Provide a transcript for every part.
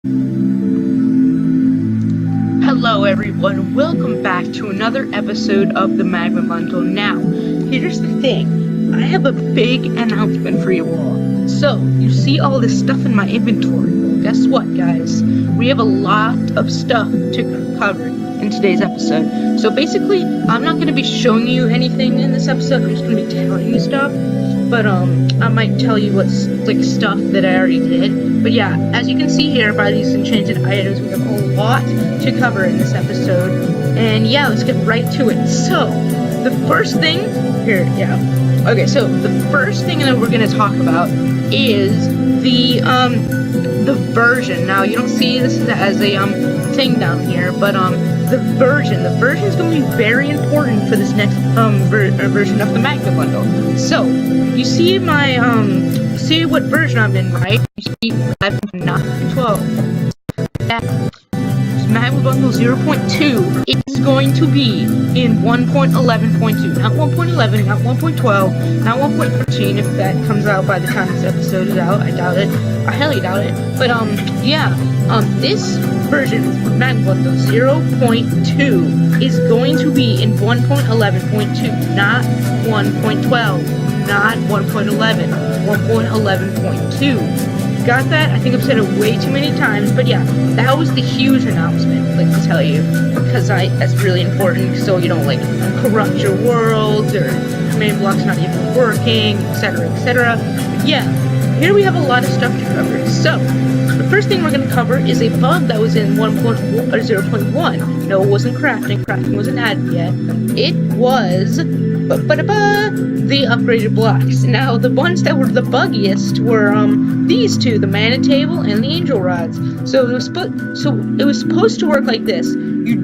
Hello everyone, welcome back to another episode of the Magma Bundle. Now, here's the thing, I have a big announcement for you all. So, you see all this stuff in my inventory. Well, guess what guys? We have a lot of stuff to cover in today's episode. So basically, I'm not going to be showing you anything in this episode, I'm just going to be telling you stuff. But I might tell you what's like stuff that I already did. But yeah, as you can see here by these enchanted items, we have a lot to cover in this episode. And yeah, let's get right to it. So, the first thing here, okay, so the first thing that we're gonna talk about is the version. Now you don't see this as a thing down here, but the version is going to be very important for this next version of the Magma Bundle. So you see my see what version I'm in, right? You see 11.12. Yeah. Magma Bundle 0.2 is going to be in 1.11.2, not 1.11, not 1.12, not 1.13 if that comes out by the time this episode is out. I doubt it. I highly doubt it. But yeah, this version of Magma Bundle 0.2 is going to be in 1.11.2, not 1.12, not 1.11, 1.11.2. Got that? I think I've said it way too many times, but yeah, that was the huge announcement I'd like to tell you, because that's really important, so you don't like corrupt your world, or command blocks not even working, etc, etc. Yeah, here we have a lot of stuff to cover. So, the first thing we're going to cover is a bug that was in 0.1. No, it wasn't crafting wasn't added yet. It was the upgraded blocks. Now, the ones that were the buggiest were these two, the mana table and the angel rods. So it was supposed to work like this. You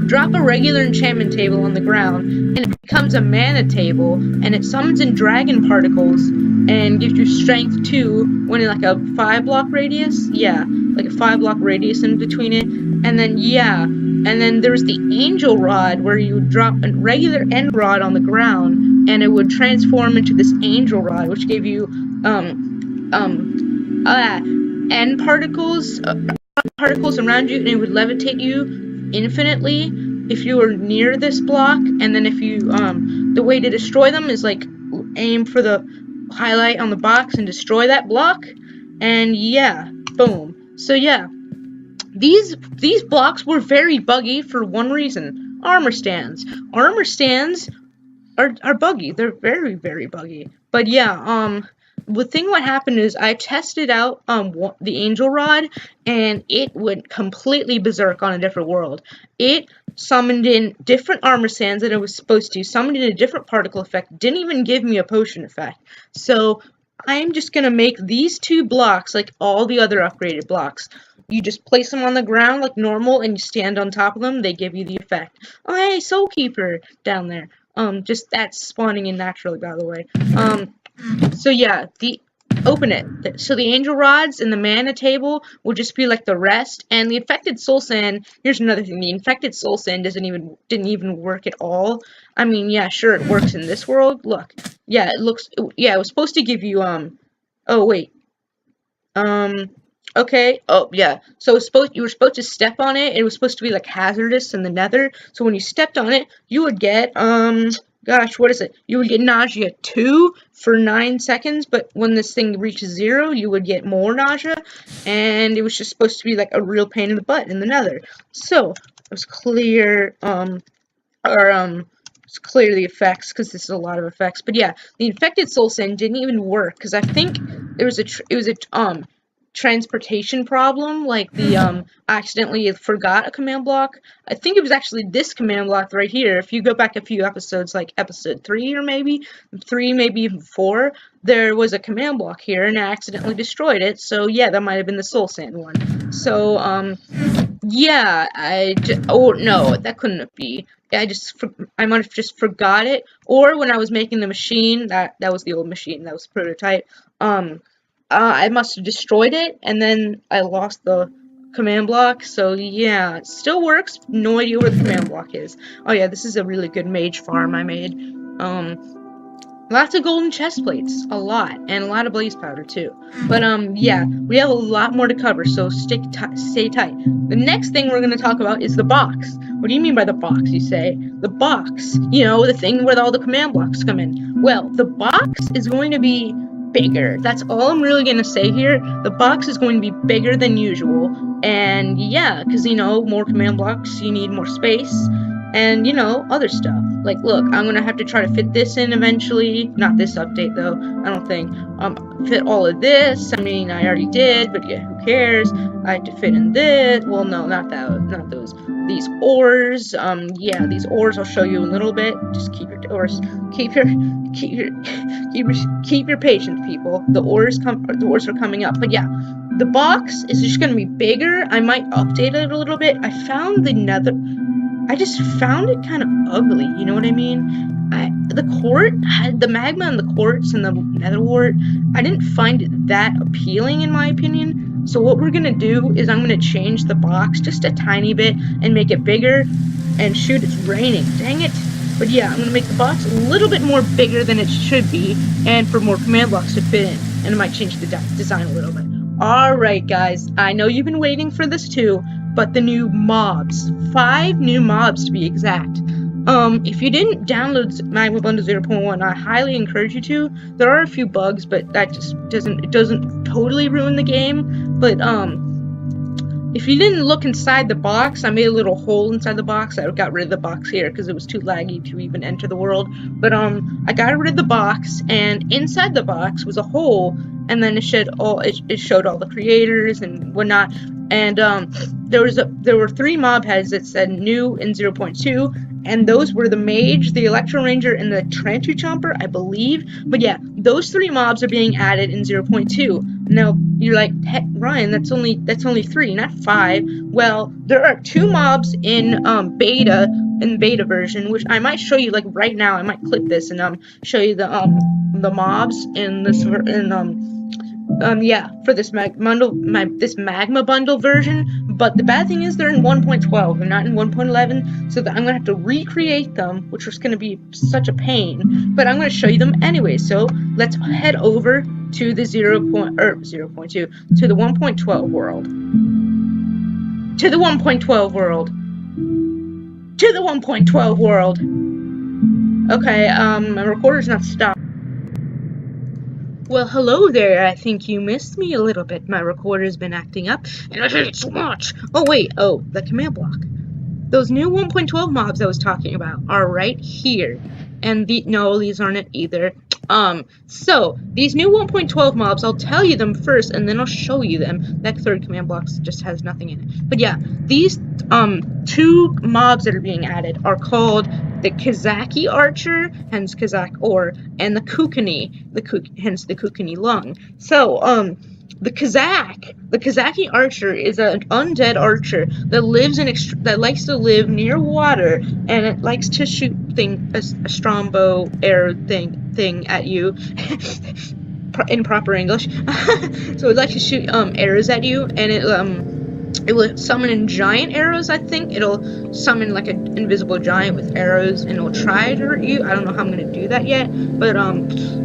drop a regular enchantment table on the ground, and it becomes a mana table, and it summons in dragon particles and gives you strength 2 when in like a 5-block radius. Yeah, like a 5-block radius in between it. And then and then there's the angel rod where you would drop a regular end rod on the ground, and it would transform into this angel rod, which gave you end particles around you, and it would levitate you infinitely if you were near this block. And then if you the way to destroy them is like aim for the highlight on the box and destroy that block, and yeah, boom. So yeah, these blocks were very buggy for one reason: armor stands. Armor stands are buggy. They're very, very buggy. But yeah, what happened is I tested out the angel rod, and it went completely berserk on a different world. It summoned in different armor stands than it was supposed to, summoned in a different particle effect, didn't even give me a potion effect. So I'm just gonna make these two blocks like all the other upgraded blocks. You just place them on the ground like normal, and you stand on top of them, they give you the effect. Oh hey, Soul Keeper down there. Just that's spawning in naturally, by the way. So yeah, open it. So the angel rods and the mana table will just be like the rest, and the infected soul sand. Here's another thing: the infected soul sand didn't even work at all. I mean, yeah, sure, it works in this world. Look, yeah, it was supposed to give you Oh wait. Okay. Oh yeah. So you were supposed to step on it. It was supposed to be like hazardous in the Nether. So when you stepped on it, you would get gosh, what is it? You would get nausea 2 for 9 seconds, but when this thing reaches 0, you would get more nausea, and it was just supposed to be like a real pain in the butt in the Nether. So let's clear let's clear the effects, because this is a lot of effects. But yeah, the infected soul sand didn't even work because I think it was a transportation problem, like the I accidentally forgot a command block. I think it was actually this command block right here. If you go back a few episodes, like episode 3 or maybe even 4, there was a command block here, and I accidentally destroyed it. So yeah, that might have been the soul sand one. So yeah, oh no, that couldn't be. I might have just forgot it, or when I was making the machine, that was the old machine, that was the prototype. I must have destroyed it, and then I lost the command block. So yeah, it still works. No idea where the command block is. Oh yeah, this is a really good mage farm I made. Lots of golden chest plates, a lot, and a lot of blaze powder too. But yeah, we have a lot more to cover, so stay tight. The next thing we're gonna talk about is the box. What do you mean by the box, you say? The box, you know, the thing where all the command blocks come in. Well, the box is going to be bigger. That's all I'm really gonna say here. The box is going to be bigger than usual, and yeah, because you know, more command blocks, you need more space. And, you know, other stuff. Like, look, I'm gonna have to try to fit this in eventually. Not this update, though, I don't think. Fit all of this. I mean, I already did, but yeah, who cares? I had to fit in this. Well, no, not those. These ores. Yeah, these ores I'll show you in a little bit. Just keep your ores. Keep your patience, people. The ores are coming up. But yeah, the box is just gonna be bigger. I might update it a little bit. I found the nether. I just found it kind of ugly, you know what I mean? The court had the magma and the quartz and the nether wart. I didn't find it that appealing in my opinion. So what we're gonna do is I'm gonna change the box just a tiny bit and make it bigger. And shoot, it's raining, dang it. But yeah, I'm gonna make the box a little bit more bigger than it should be, and for more command blocks to fit in. And I might change the design a little bit. Alright guys, I know you've been waiting for this too, but the new mobs. 5 new mobs to be exact. If you didn't download Magma Bundle 0.1, I highly encourage you to. There are a few bugs, but that just doesn't totally ruin the game. But if you didn't look inside the box, I made a little hole inside the box. I got rid of the box here because it was too laggy to even enter the world. But I got rid of the box, and inside the box was a hole, and then it showed all the creators and whatnot. And there were 3 mob heads that said new in 0.2, and those were the mage, the electro ranger, and the tranchu chomper, I believe. But yeah, those 3 mobs are being added in 0.2. Now you're like, hey, Ryan, that's only 3, not 5. Well, there are 2 mobs in beta version, which I might show you like right now. I might clip this and show you the mobs in this yeah, for this Magma Bundle version. But the bad thing is they're in 1.12, they're not in 1.11, so that I'm gonna have to recreate them, which was gonna be such a pain. But I'm gonna show you them anyway. So let's head over to the 0.2 to the 1.12 world. To the 1.12 world. To the 1.12 world. Okay, my recorder's not stopped. Well, hello there. I think you missed me a little bit. My recorder's been acting up, and I hate it so much. Oh, wait. Oh, the command block. Those new 1.12 mobs I was talking about are right here. And no, these aren't it either. So, these new 1.12 mobs, I'll tell you them first, and then I'll show you them. That third command block just has nothing in it. But yeah, these, 2 mobs that are being added are called the Kazaki Archer, hence Kazak Ore, and the Kukuni, hence the Kukuni Lung. So, the Kazaki Archer is an undead archer that likes to live near water, and it likes to shoot a strongbow arrow thing at you in proper English. So it likes to shoot arrows at you, and it will summon in giant arrows. I think it'll summon like an invisible giant with arrows, and it'll try to hurt you. I don't know how I'm gonna do that yet, but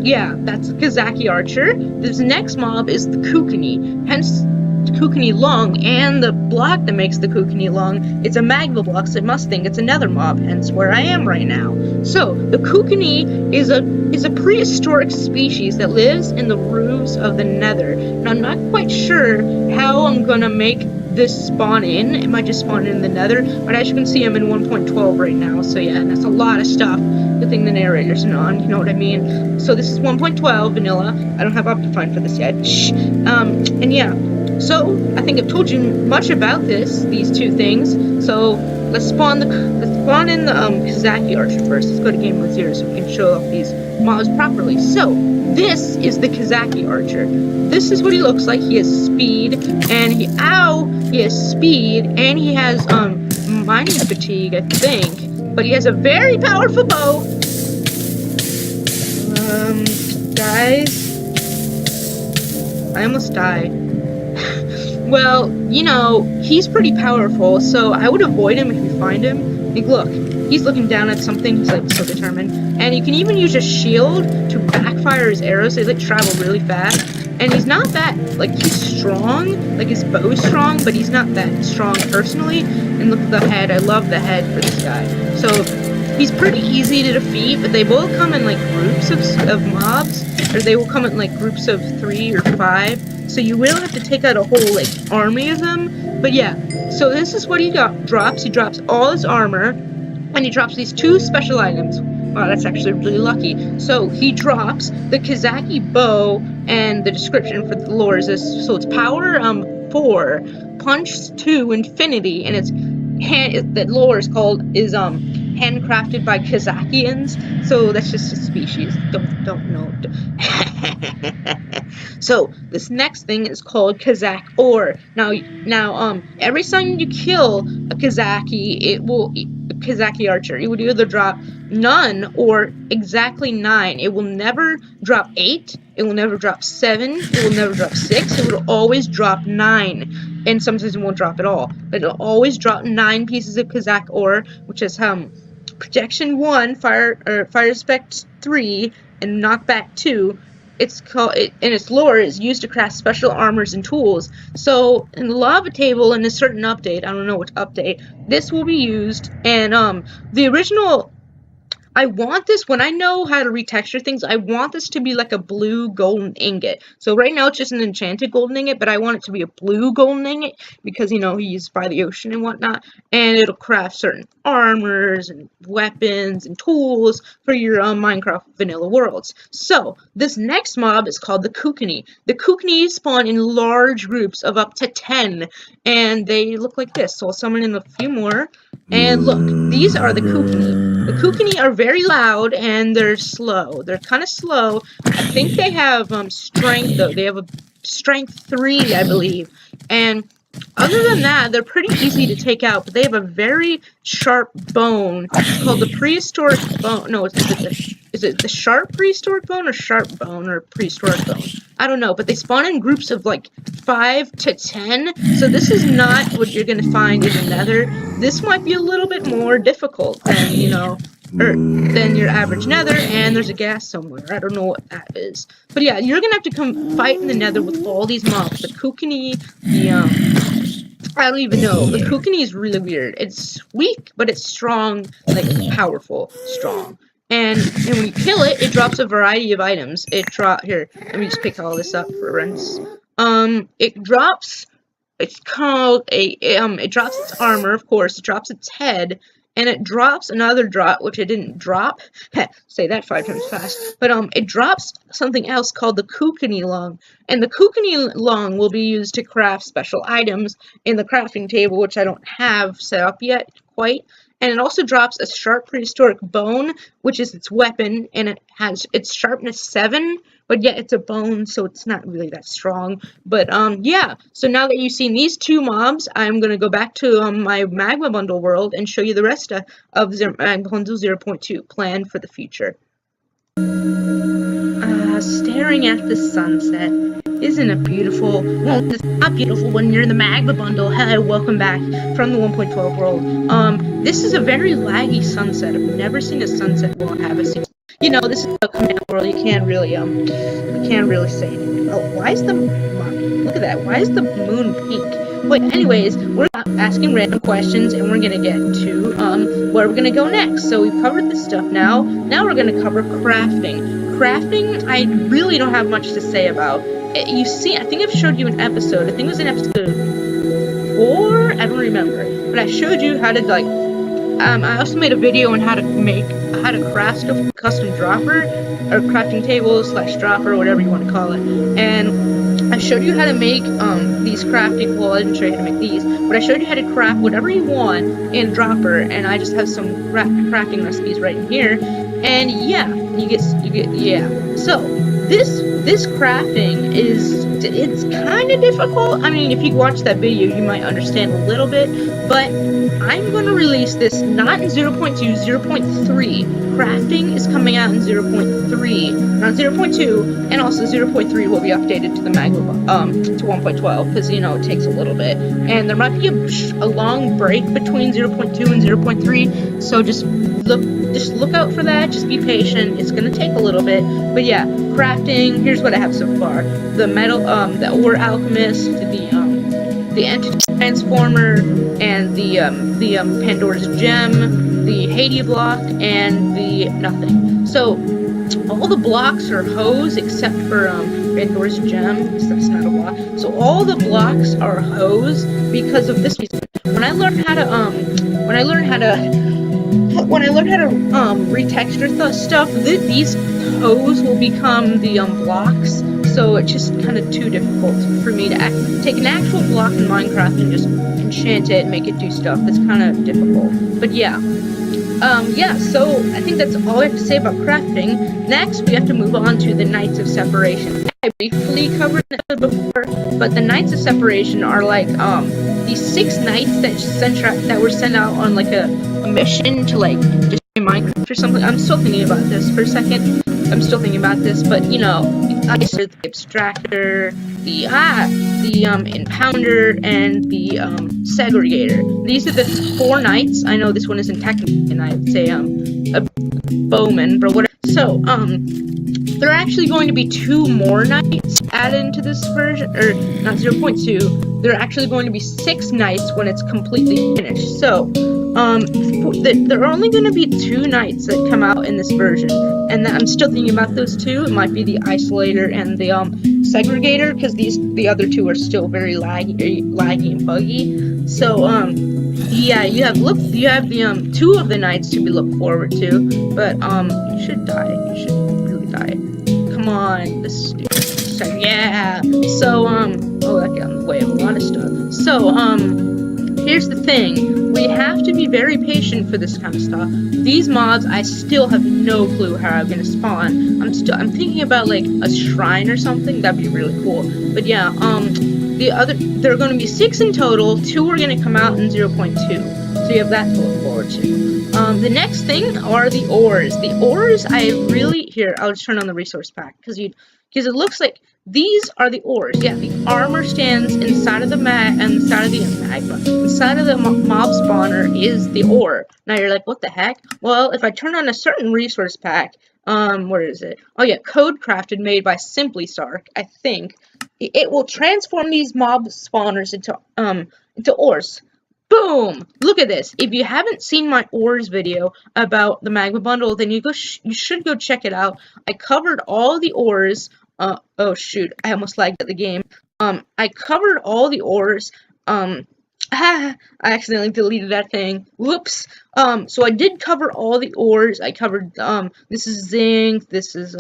yeah, that's the Kazaki Archer. This next mob is the Kukuni, hence the Kukuni Lung, and the block that makes the Kukuni Lung. It's a magma block, so it must think it's another mob, hence where I am right now. So the Kukuni is a prehistoric species that lives in the roofs of the Nether. And I'm not quite sure how I'm gonna make this spawn in. It might just spawn in the Nether, but as you can see, I'm in 1.12 right now, so yeah, and that's a lot of stuff. Good thing the narrator's on, you know what I mean? So this is 1.12 vanilla. I don't have Optifine for this yet. Shh. And yeah, so I think I've told you much about these 2 things. So let's spawn in the Kazaki Archer first. Let's go to game mode 0 so we can show off these mobs properly. So this is the Kazaki Archer. This is what he looks like. He has speed, and he has speed, and he has mining fatigue, I think. But he has a very powerful bow. Guys, I almost died. Well, you know, he's pretty powerful, so I would avoid him if you find him. Like, look, he's looking down at something. He's like so determined. And you can even use a shield to backfire his arrows. They like travel really fast. And he's not that, like, he's strong, like his bow's strong, but he's not that strong personally. And look at the head. I love the head for this guy. So he's pretty easy to defeat, but they both come in like groups of mobs, or they will come in like groups of 3 or 5. So you will have to take out a whole like army of them. But yeah, so this is what he drops. He drops all his armor, and he drops these 2 special items. Wow, that's actually really lucky. So he drops the Kazaki bow, and the description for the lore is this. So it's power 4, punch 2, infinity, and its that lore is handcrafted by Kazakians. So that's just a species. Don't know. So this next thing is called Kazak ore. Now, every time you kill a Kazaki, Kazaki archer, it would either drop none or exactly 9. It will never drop 8. It will never drop 7. It will never drop 6. It will always drop 9. And sometimes it won't drop at all. But it'll always drop 9 pieces of Kazak ore, which is projection 1, fire effect 3, and knockback 2. It's called, and its lore is used to craft special armors and tools. So in the lava table, in a certain update, I don't know which update, this will be used. And the original, I want this, when I know how to retexture things, I want this to be like a blue golden ingot. So right now it's just an enchanted golden ingot, but I want it to be a blue golden ingot because, you know, he's by the ocean and whatnot. And it'll craft certain armors and weapons and tools for your Minecraft vanilla worlds. So this next mob is called the Kukuni. The Kukuni spawn in large groups of up to 10, and they look like this. So I'll summon in a few more. And look, these are the Kukuni. The Kukuni are very loud, and they're slow. They're kind of slow. I think they have strength, though. They have a strength 3, I believe. And other than that, they're pretty easy to take out, but they have a very sharp bone. It's called the prehistoric bone. No, is it the sharp prehistoric bone or sharp bone or prehistoric bone? I don't know, but they spawn in groups of like 5 to 10, so this is not what you're going to find in the nether. This might be a little bit more difficult than, you know, than your average nether, and there's a gas somewhere. I don't know what that is. But yeah, you're going to have to come fight in the nether with all these mobs. The Kukuni, I don't even know. The Kukuni is really weird. It's weak, but it's strong, like powerful, strong. And when you kill it, it drops a variety of items. Here, let me just pick all this up for instance. It drops, it's called it drops its armor, of course, it drops its head, and it drops another drop, which it didn't drop. Say that 5 times fast. But it drops something else called the Kukuni lung. And the Kukuni lung will be used to craft special items in the crafting table, which I don't have set up yet quite. And it also drops a sharp prehistoric bone, which is its weapon, and it has its sharpness 7, but yet it's a bone, so it's not really that strong. But yeah, so now that you've seen these 2 mobs, I'm going to go back to my Magma Bundle world and show you the rest of Magma Bundle 0.2, plan for the future. Staring at the sunset. Isn't it beautiful? Well, it's not beautiful when you're in the Magma Bundle. Hi, welcome back from the 1.12 world. This is a very laggy sunset. I've never seen a sunset while I have a scene. You know, this is a command world. You can't really say anything. Oh, why is the look at that? Why is the moon pink? But anyways, we're asking random questions, and we're gonna get to where we're gonna go next. So we've covered this stuff now. Now we're gonna cover crafting. Crafting, I really don't have much to say about. You see, I think I've showed you an episode. I think it was in episode 4. I don't remember, but I showed you how to like. I also made a video on how to craft a custom dropper or crafting table / dropper, whatever you want to call it. And I showed you how to make these crafting. Well, I didn't show you how to make these, but I showed you how to craft whatever you want in a dropper. And I just have some crafting recipes right in here. And yeah, you get yeah. So this crafting is it's kind of difficult. I mean, if you watch that video, you might understand a little bit, but I'm going to release this not in 0.2, 0.3. Crafting is coming out in 0.3, not 0.2, and also 0.3 will be updated to the Magma, to 1.12, because, you know, it takes a little bit. And there might be a long break between 0.2 and 0.3, so just look out for that. Just be patient. It's gonna take a little bit, but yeah, crafting. Here's what I have so far: the metal, the ore alchemist, the entity transformer, and the Pandora's gem, the Hades block, and the nothing. So all the blocks are hose except for Pandora's gem, because that's not a block. So all the blocks are hose because of this reason. When I learned how to retexture stuff, these hose will become the blocks, so it's just kind of too difficult for me to take an actual block in Minecraft and just enchant it and make it do stuff. That's kind of difficult. But yeah. Yeah, so I think that's all I have to say about crafting. Next, we have to move on to the Knights of Separation. I briefly covered it before, but the Knights of Separation are like, these 6 knights that were sent out on like a mission to like destroy Minecraft or something. I'm still thinking about this for a second. But you know, the Abstractor, the Impounder, and the Segregator. These are the 4 knights. I know this one isn't technically, and I'd say a bowman, but whatever. So there are actually going to be 2 more knights added into this version, or not 0.2. There are actually going to be 6 knights when it's completely finished. So there are only going to be 2 knights that come out in this version, and I'm still thinking about those 2. It might be the Isolator and the Segregator, because the other 2 are still very laggy and buggy. So yeah, you have the 2 of the knights to be looked forward to, but you should die. You should really die. Come on, this is stupid. So, yeah. So oh, that got in the way of a lot of stuff. So here's the thing. We have to be very patient for this kind of stuff. These mobs, I still have no clue how I'm gonna spawn. I'm thinking about like a shrine or something. That'd be really cool. But yeah, there are gonna be 6 in total. 2 are gonna come out in 0.2. So you have that to look forward to. The next thing are the ores. The ores, I'll just turn on the resource pack because it looks like these are the ores. Yeah, the armor stands inside of the magma. Inside of the mob spawner is the ore. Now you're like, what the heck? Well, if I turn on a certain resource pack, where is it? Oh yeah, Code Crafted, made by Simply Stark, I think. It will transform these mob spawners into ores. Boom! Look at this. If you haven't seen my ores video about the Magma bundle, then you should go check it out. I covered all the ores. Oh shoot, I almost lagged at the game. I covered all the ores. I accidentally deleted that thing. Whoops. So I did cover all the ores. I covered, this is zinc, this is,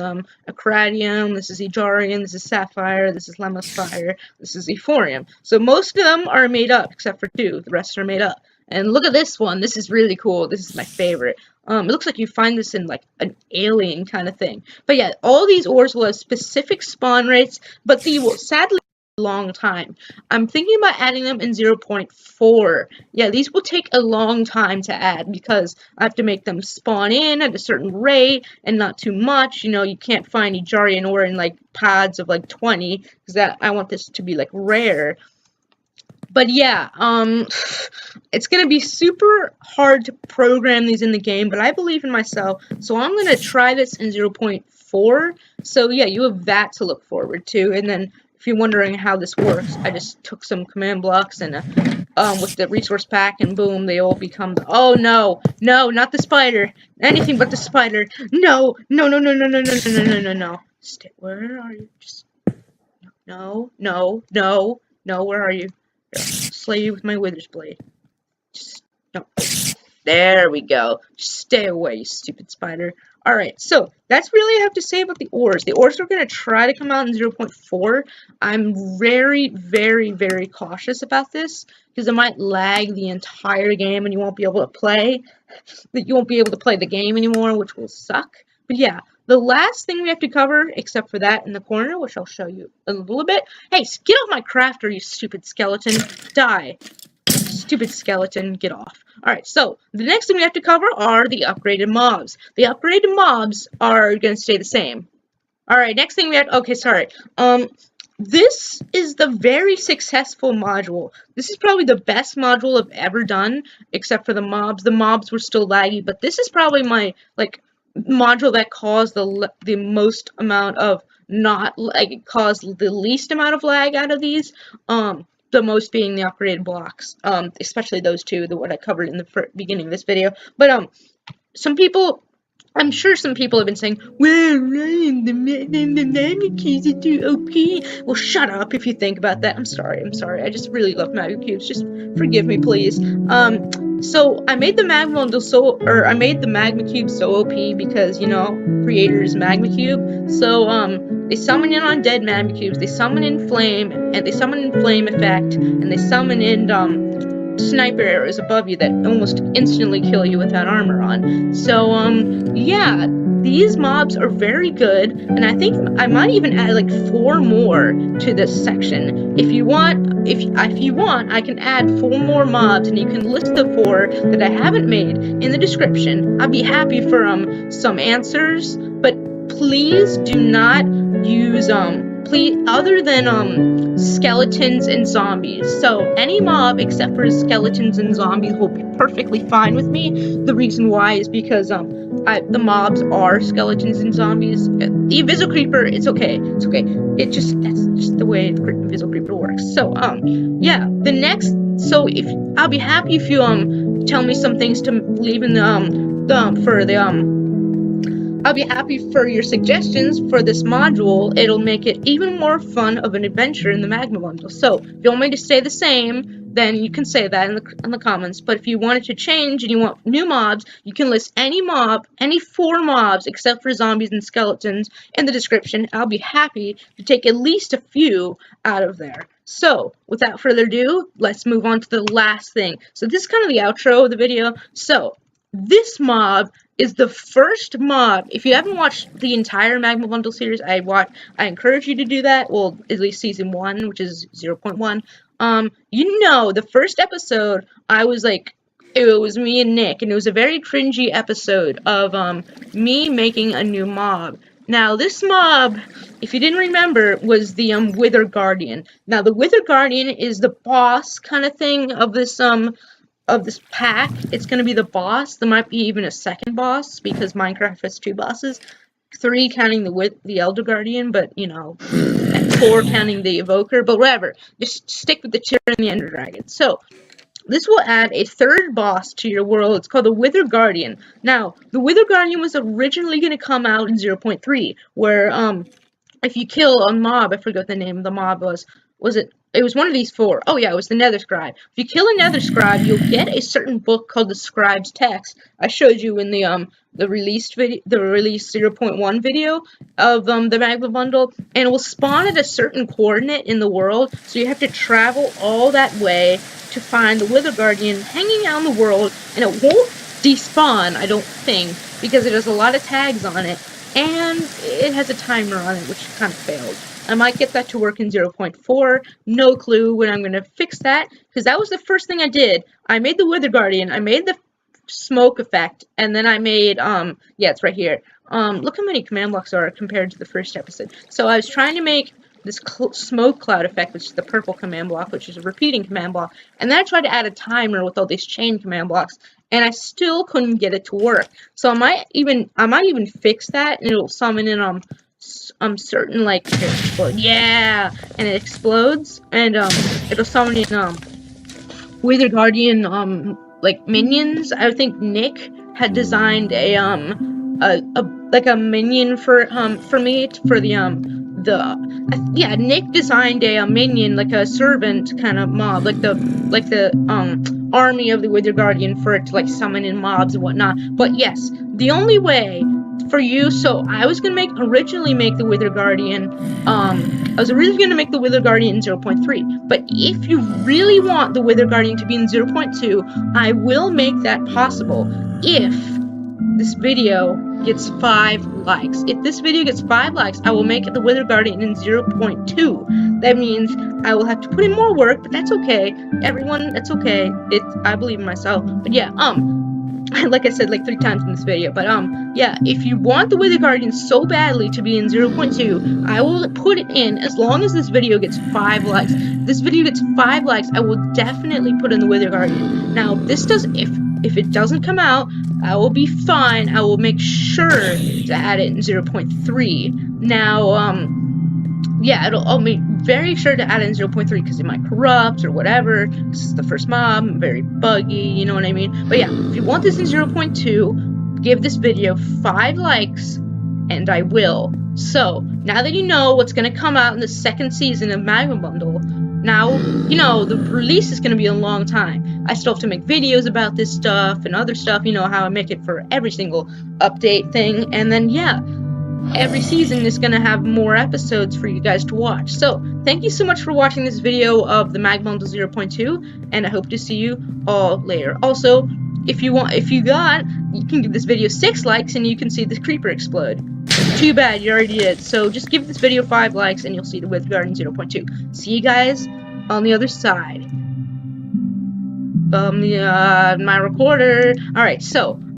acradium, this is Ejarian, this is sapphire, this is lemosfire, this is euphorium. So most of them are made up, except for 2. The rest are made up. And look at this one. This is really cool. This is my favorite. It looks like you find this in, like, an alien kind of thing. But yeah, all these ores will have specific spawn rates, but they will sadly long time. I'm thinking about adding them in 0.4. Yeah, these will take a long time to add because I have to make them spawn in at a certain rate and not too much. You know, you can't find Ejarian ore in like pods of like 20 because I want this to be like rare. But yeah, it's gonna be super hard to program these in the game, but I believe in myself, so I'm gonna try this in 0.4. So yeah, you have that to look forward to, and then if you're wondering how this works, I just took some command blocks and with the resource pack, and boom, they all become oh no, not the spider, anything but the spider. No. Stay, where are you? Just no, where are you? Here, slay you with my wither's blade. Just no. There we go. Just stay away, you stupid spider. Alright, so that's really all I have to say about the ores. The ores are going to try to come out in 0.4. I'm very, very, very cautious about this because it might lag the entire game and you won't be able to play. You won't be able to play the game anymore, which will suck. But yeah, the last thing we have to cover, except for that in the corner, which I'll show you in a little bit. Hey, get off my crafter, you stupid skeleton. Die. Stupid skeleton, get off. Alright, so the next thing we have to cover are the upgraded mobs. The upgraded mobs are going to stay the same. Alright, next thing we have, okay, sorry. This is the very successful module. This is probably the best module I've ever done, except for the mobs. The mobs were still laggy, but this is probably my, like, module that caused the most amount of not, like, it caused the least amount of lag out of these. The most being the upgraded blocks, especially those two, what I covered in the beginning of this video. But, I'm sure some people have been saying, well, Ryan, the magma cubes are too OP. Well, shut up if you think about that. I'm sorry. I just really love magma cubes. Just forgive me, please. So I made the magma cube so OP because, you know, creators magma cube. So, they summon in on dead magma cubes, they summon in flame, and they summon in flame effect, and they summon in, sniper arrows above you that almost instantly kill you without armor on. So, yeah, these mobs are very good, and I think I might even add like 4 more to this section. If you want, I can add 4 more mobs, and you can list the 4 that I haven't made in the description. I'd be happy for some answers, but please do not use other than skeletons and zombies. So any mob except for skeletons and zombies will be perfectly fine with me. The reason why is because the mobs are skeletons and zombies. The Invisible Creeper, it's okay. It's okay. That's just the way Invisible Creeper works. So yeah, I'll be happy if you tell me some things to leave in I'll be happy for your suggestions for this module. It'll make it even more fun of an adventure in the Magma bundle. So, if you want me to stay the same, then you can say that in the comments. But if you want it to change and you want new mobs, you can list any 4 mobs, except for zombies and skeletons, in the description. I'll be happy to take at least a few out of there. So, without further ado, let's move on to the last thing. So, this is kind of the outro of the video. So, this mob is the first mob. If you haven't watched the entire Magma Bundle series, I encourage you to do that. Well, at least season 1, which is 0.1. You know, the first episode, it was me and Nick, and it was a very cringy episode of me making a new mob. Now, this mob, if you didn't remember, was the Wither Guardian. Now, the Wither Guardian is the boss kind of thing of this pack. It's going to be the boss. There might be even a second boss, because Minecraft has 2 bosses. 3 counting the Elder Guardian, but, you know, and 4 counting the Evoker, but whatever. Just stick with the Tyr and the Ender Dragon. So, this will add a 3rd boss to your world. It's called the Wither Guardian. Now, the Wither Guardian was originally going to come out in 0.3, where, if you kill a mob, I forgot what the name of the mob was. It was one of these 4. Oh yeah, it was the Nether Scribe. If you kill a Nether Scribe, you'll get a certain book called the Scribe's Text. I showed you in the release 0.1 video of the Magma bundle, and it will spawn at a certain coordinate in the world. So you have to travel all that way to find the Wither Guardian hanging out in the world, and it won't despawn, I don't think, because it has a lot of tags on it, and it has a timer on it, which kind of failed. I might get that to work in 0.4. No clue when I'm going to fix that, because that was the first thing I did. I made the Wither Guardian, I made the smoke effect, and then I made, yeah, it's right here. Look how many command blocks are compared to the first episode. So I was trying to make this smoke cloud effect, which is the purple command block, which is a repeating command block, and then I tried to add a timer with all these chain command blocks, and I still couldn't get it to work. So I might even fix that, and it'll summon in certain, like, explode, yeah, and it explodes, and it'll summon in Wither Guardian like minions. I think Nick had designed a minion for me for Nick designed a minion, like a servant kind of mob, like the army of the Wither Guardian, for it to like summon in mobs and whatnot. But yes, the only way for you, so I was gonna originally make the Wither Guardian, I was originally gonna make the Wither Guardian in 0.3, but if you really want the Wither Guardian to be in 0.2, I will make that possible if this video gets 5 likes. If this video gets 5 likes, I will make it the Wither Guardian in 0.2. That means I will have to put in more work, but that's okay. Everyone, that's okay. I believe in myself. But yeah, like I said like 3 times in this video, but yeah, if you want the Wither Guardian so badly to be in 0.2, I will put it in as long as this video gets 5 likes. If this video gets 5 likes, I will definitely put in the Wither Guardian. Now, if it doesn't come out, I will be fine. I will make sure to add it in 0.3. Now, yeah, I'll make very sure to add in 0.3 because it might corrupt or whatever. This is the first mob, very buggy, you know what I mean? But yeah, if you want this in 0.2, give this video 5 likes, and I will. So, now that you know what's going to come out in the 2nd season of Magma Bundle, now, you know, the release is going to be a long time. I still have to make videos about this stuff and other stuff, you know, how I make it for every single update thing, and then, yeah, every season is going to have more episodes for you guys to watch. So, thank you so much for watching this video of the Magma Bundle 0.2, and I hope to see you all later. Also, if you can give this video 6 likes and you can see the creeper explode. Too bad, you already did. So, just give this video 5 likes and you'll see the Wither Guardian 0.2. See you guys on the other side. My recorder. Alright, so